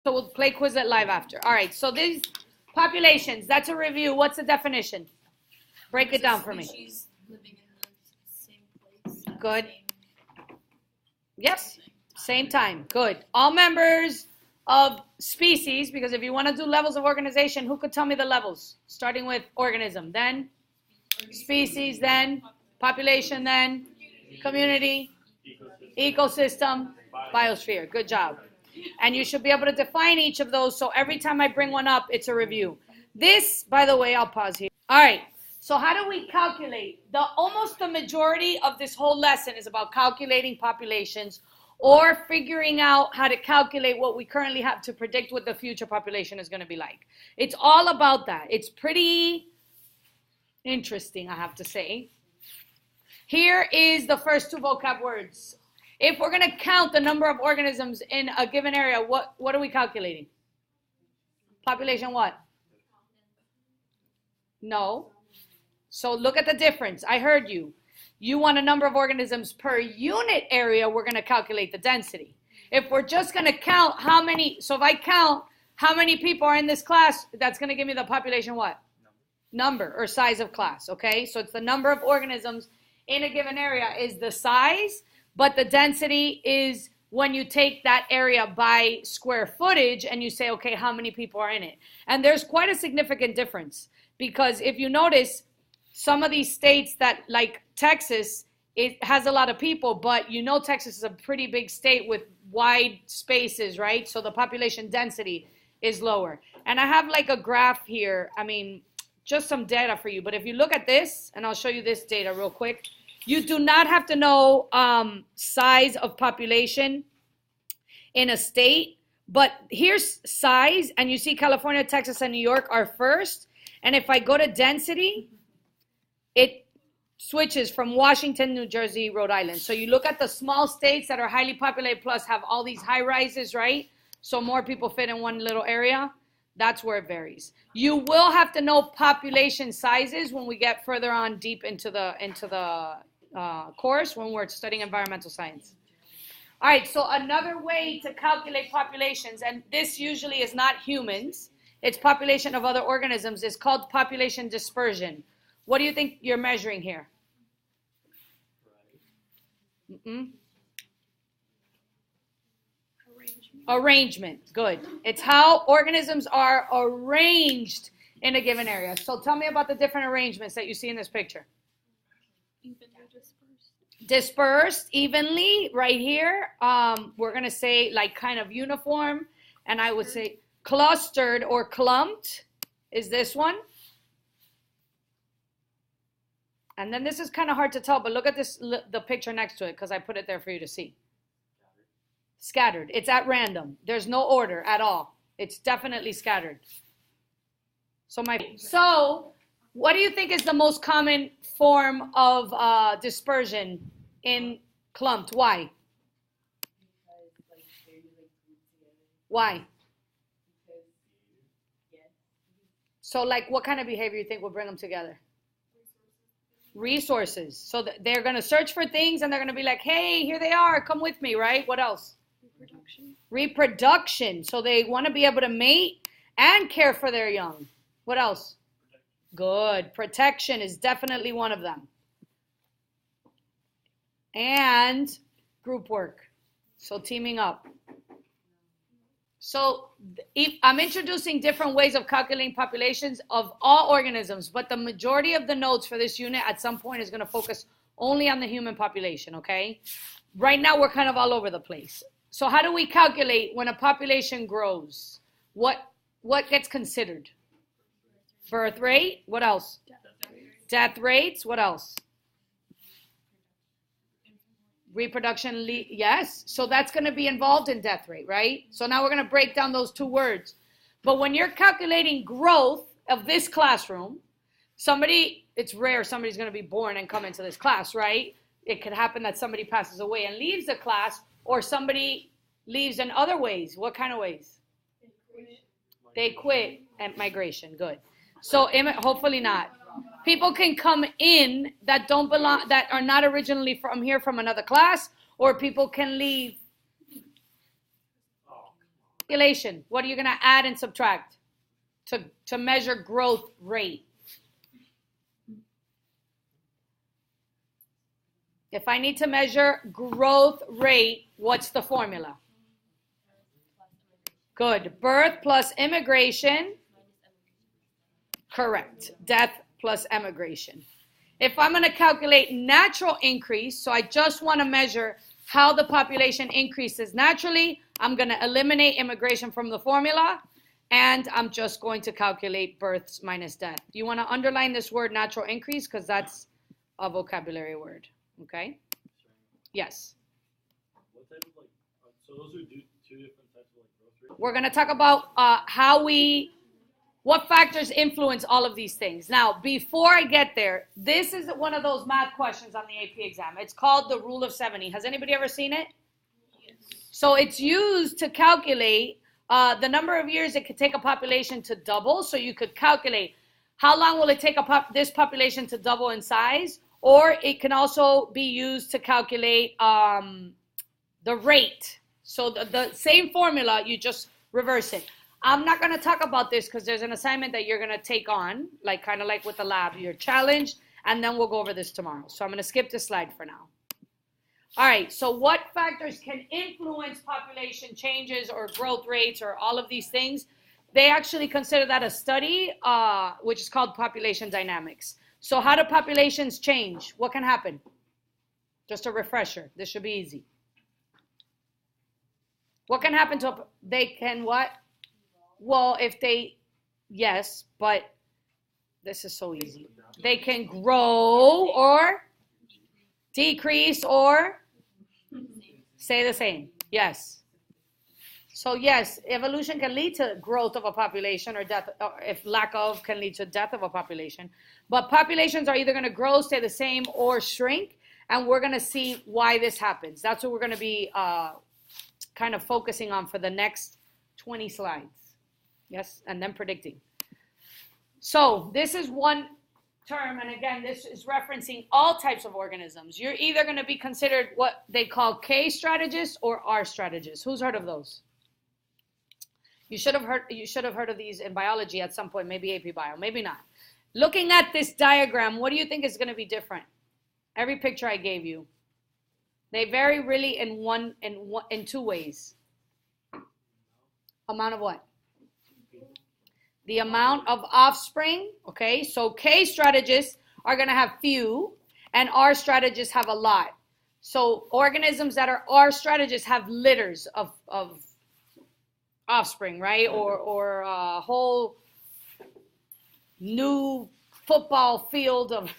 So we'll play Quizlet live after. All right, so these populations, that's a review. What's the definition? Break it down for me. Species living in the same place. Good. Yes, same time. Good. All members of species, because if you want to do levels of organization, who could tell me the levels? Starting with organism, then species, then population, then community, ecosystem, biosphere. Good job. And you should be able to define each of those, so every time I bring one up, it's a review. This, by the way, I'll pause here. All right, so how do we calculate? Almost the majority of this whole lesson is about calculating populations or figuring out how to calculate what we currently have to predict what the future population is going to be like. It's all about that. It's pretty interesting, I have to say. Here is the first two vocab words. If we're going to count the number of organisms in a given area, what are we calculating? Population what? No. So look at the difference. I heard you. You want a number of organisms per unit area, we're going to calculate the density. If we're just going to count how many, so if I count how many people are in this class, that's going to give me the population what? Number or size of class, okay? So it's the number of organisms in a given area is the size, but the density is when you take that area by square footage and you say, okay, how many people are in it? And there's quite a significant difference because if you notice, some of these states that, like Texas, it has a lot of people, but you know Texas is a pretty big state with wide spaces, right? So the population density is lower. And I have like a graph here, I mean, just some data for you. But if you look at this, and I'll show you this data real quick, you do not have to know size of population in a state, but here's size, and you see California, Texas, and New York are first. And if I go to density, it switches from Washington, New Jersey, Rhode Island. So you look at the small states that are highly populated plus have all these high rises, right? So more people fit in one little area. That's where it varies. You will have to know population sizes when we get further on deep into the course when we're studying environmental science. All right, so another way to calculate populations, and this usually is not humans, it's population of other organisms, is called population dispersion. What do you think you're measuring here? Arrangement. Good. It's how organisms are arranged in a given area. So tell me about the different arrangements that you see in this picture. Dispersed evenly right here. We're going to say like kind of uniform. And I would say clustered or clumped is this one. And then this is kind of hard to tell, but look at this, the picture next to it, because I put it there for you to see. Scattered. It's at random. There's no order at all. It's definitely scattered. So what do you think is the most common form of dispersion in clumped? Why? Why? So like what kind of behavior you think will bring them together? Resources. So they're going to search for things and they're going to be like, hey, here they are. Come with me, right? What else? Reproduction. So they want to be able to mate and care for their young. What else? Good. Protection is definitely one of them. And group work. So teaming up. So I'm introducing different ways of calculating populations of all organisms, but the majority of the notes for this unit at some point is going to focus only on the human population, okay? Right now we're kind of all over the place. So how do we calculate when a population grows? What gets considered? Birth rate. What else? Death rates. What else? Reproduction, yes. So that's going to be involved in death rate, right? So now we're going to break down those two words. But when you're calculating growth of this classroom, it's rare somebody's going to be born and come into this class, right? It could happen that somebody passes away and leaves the class, or somebody leaves in other ways. What kind of ways? They quit at migration. Good. So hopefully not. People can come in that don't belong, that are not originally from here from another class, or people can leave Population. What are you going to add and subtract to measure growth rate? If I need to measure growth rate, what's the formula? Good. Birth plus immigration. Correct. Death plus emigration. If I'm going to calculate natural increase, so I just want to measure how the population increases naturally, I'm going to eliminate immigration from the formula, and I'm just going to calculate births minus death. You want to underline this word natural increase because that's a vocabulary word. Okay? Yes. What type of so those are two different types of growth rates? We're going to talk about what factors influence all of these things. Now, before I get there, this is one of those math questions on the AP exam. It's called the rule of 70. Has anybody ever seen it? Yes. So it's used to calculate the number of years it could take a population to double. So you could calculate how long will it take this population to double in size, or it can also be used to calculate the rate. So the same formula, you just reverse it. I'm not going to talk about this because there's an assignment that you're going to take on, kind of like with the lab. You're challenged, and then we'll go over this tomorrow. So I'm going to skip this slide for now. All right, so what factors can influence population changes or growth rates or all of these things? They actually consider that a study, which is called population dynamics. So how do populations change? What can happen? Just a refresher. This should be easy. What can happen to they can what? Well, yes, but this is so easy. They can grow or decrease or stay the same. Yes. So yes, evolution can lead to growth of a population or death, or if lack of can lead to death of a population. But populations are either going to grow, stay the same, or shrink. And we're going to see why this happens. That's what we're going to be kind of focusing on for the next 20 slides. Yes, and then predicting. So this is one term, and again, this is referencing all types of organisms. You're either going to be considered what they call K strategists or R strategists. Who's heard of those? You should have heard of these in biology at some point, maybe AP Bio, maybe not. Looking at this diagram, what do you think is going to be different? Every picture I gave you. They vary really in two ways. Amount of what? The amount of offspring, okay? So K strategists are going to have few, and R strategists have a lot. So organisms that are R strategists have litters of offspring, right? Or a whole new football field of...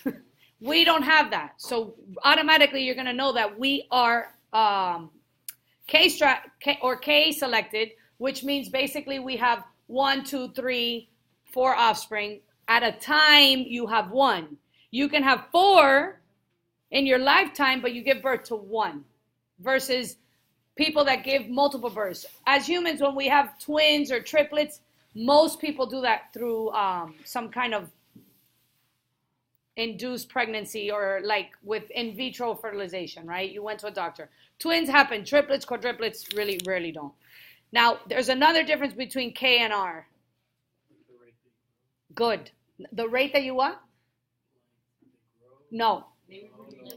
We don't have that. So automatically you're going to know that we are K selected, which means basically we have 1, 2, 3, 4 offspring. At a time, you have 1. You can have 4 in your lifetime, but you give birth to 1 versus people that give multiple births. As humans, when we have twins or triplets, most people do that through some kind of induced pregnancy or like with in vitro fertilization, right? You went to a doctor. Twins happen. Triplets, quadruplets really rarely don't. Now, there's another difference between K and R. Good. The rate that you what? No.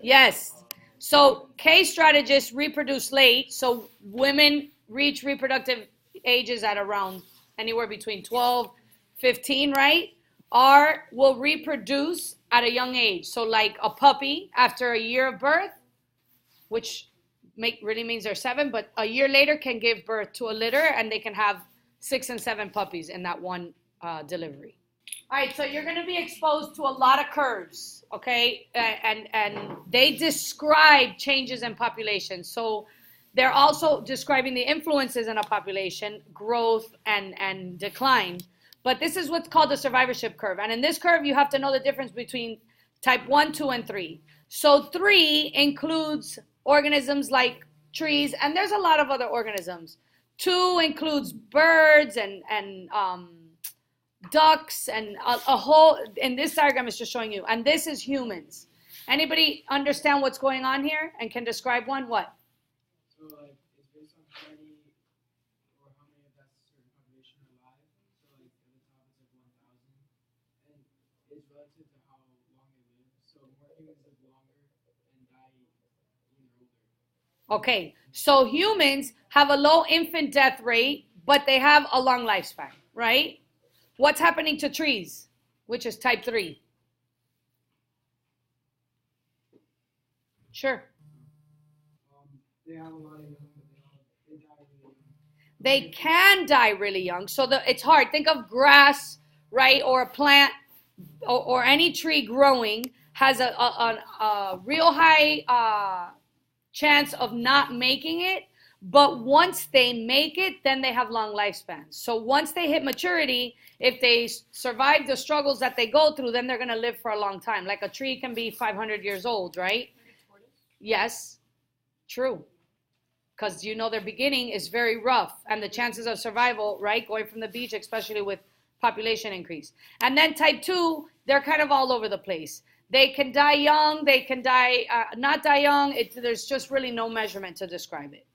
Yes. So K strategists reproduce late. So women reach reproductive ages at around anywhere between 12, 15, right? R will reproduce at a young age. So like a puppy after a year of birth, which really means they're 7, but a year later can give birth to a litter, and they can have 6 and 7 puppies in that one delivery. All right, so you're going to be exposed to a lot of curves, okay? And they describe changes in population. So they're also describing the influences in a population, growth and decline. But this is what's called the survivorship curve. And in this curve, you have to know the difference between type 1, 2, and 3. So 3 includes organisms like trees, and there's a lot of other organisms. 2 includes birds and ducks and a whole, and this diagram is just showing you. And this is humans. Anybody understand what's going on here and can describe one? What? So like it's based on how many or how many of that is relative to how long they live. So more humans live longer and die when they're older. Okay, so humans have a low infant death rate, but they have a long lifespan, right? What's happening to trees, which is type 3? Sure. They have a lot of young, but they die really young. They can die really young. So it's hard. Think of grass, right? Or a plant or any tree growing has a real high chance of not making it. But once they make it, then they have long lifespans. So once they hit maturity, if they survive the struggles that they go through, then they're going to live for a long time. Like a tree can be 500 years old, right? Yes, true. Because you know their beginning is very rough and the chances of survival, right, going from the beach, especially with population increase. And then type 2, they're kind of all over the place. They can die young, they can die, not die young. There's just really no measurement to describe it.